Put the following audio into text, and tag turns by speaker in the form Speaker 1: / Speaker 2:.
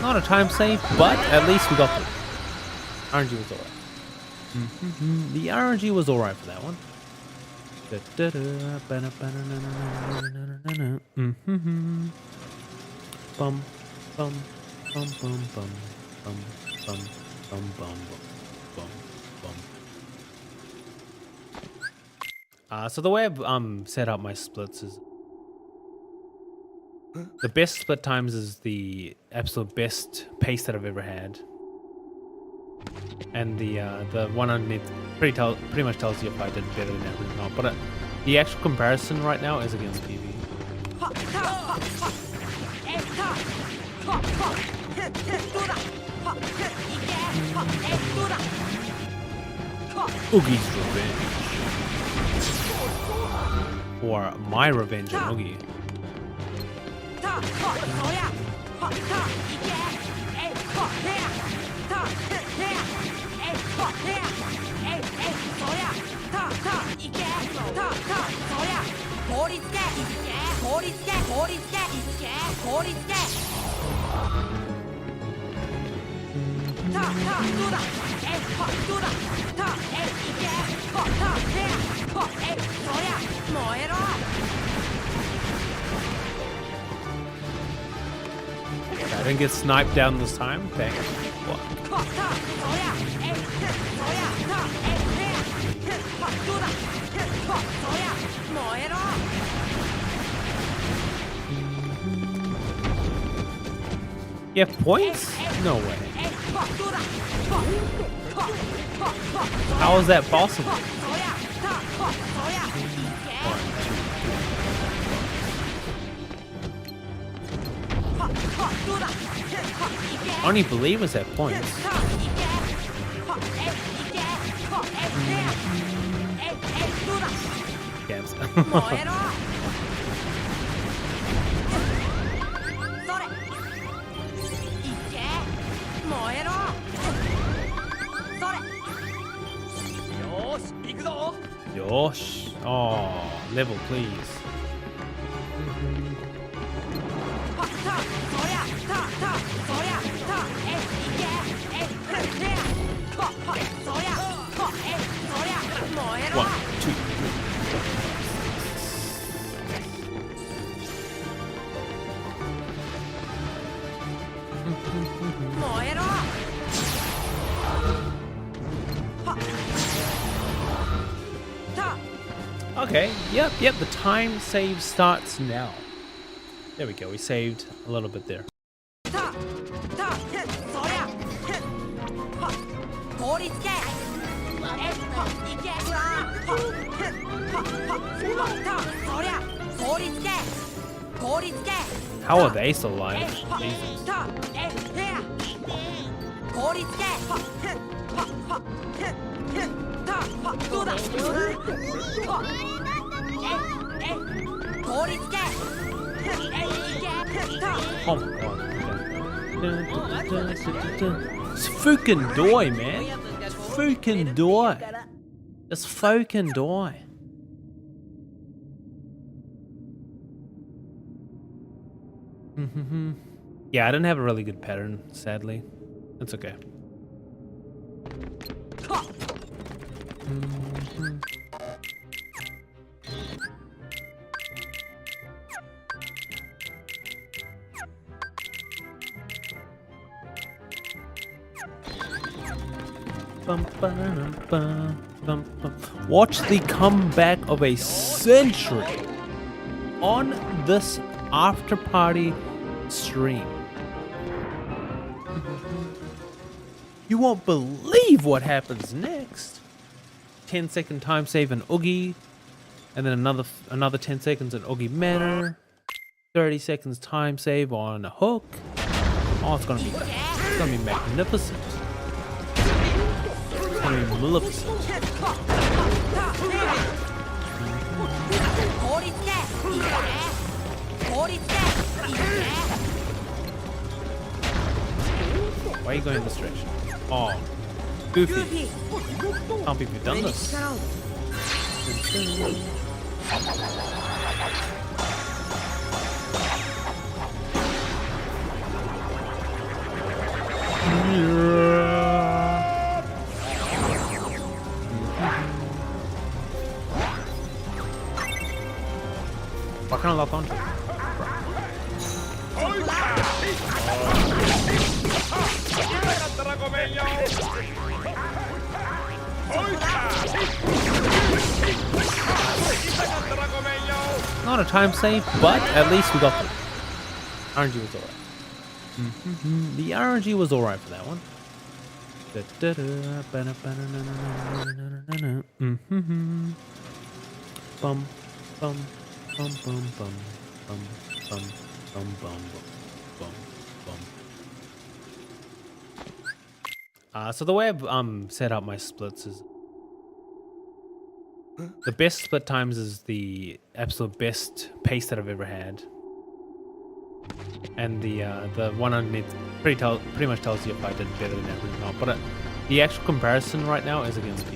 Speaker 1: Not a time save, but at least we got through. RNG was alright. The RNG was alright for that one. Bum, bum, bum, bum, bum, bum, bum, bum, bum, bum, bum. So the way I've set up my splits is the best split times is the absolute best pace that I've ever had, and the one underneath pretty much tells you if I did better than average or not. But the actual comparison right now is against PV. Oogie's revenge, or my revenge on Oogie. I didn't get sniped down this time. Thanks. What? You have points? No way. How is that possible? Only believers have points. Yes. Yosh. Oh, level, please. One, two, three. Okay, yep, the time save starts now. There we go, we saved a little bit there. How are they still alive? Jesus. Oh my god. It's fucking die, man. It's fucking die. It's fucking die. Yeah, I didn't have a really good pattern, sadly. That's okay. Watch the comeback of a century on this after party stream. You won't believe what happens next. 10-second time save in Oogie, and then another 10 seconds in Oogie Manor. 30 seconds time save on a hook. Oh, it's gonna be magnificent. It's gonna be maleficent. Why are you going this direction? Oh, Goofy. Can't believe you've done this. lock onto. Not a time save, but at least we got the RNG was alright. The RNG was alright for that one. Bum, bum, bum, bum, bum, bum, bum, bum, bum, bum, bum. So the way I've set up my splits is the best split times is the absolute best pace that I've ever had, and the one underneath pretty much tells you if I did better than average or not. But the actual comparison right now is against people.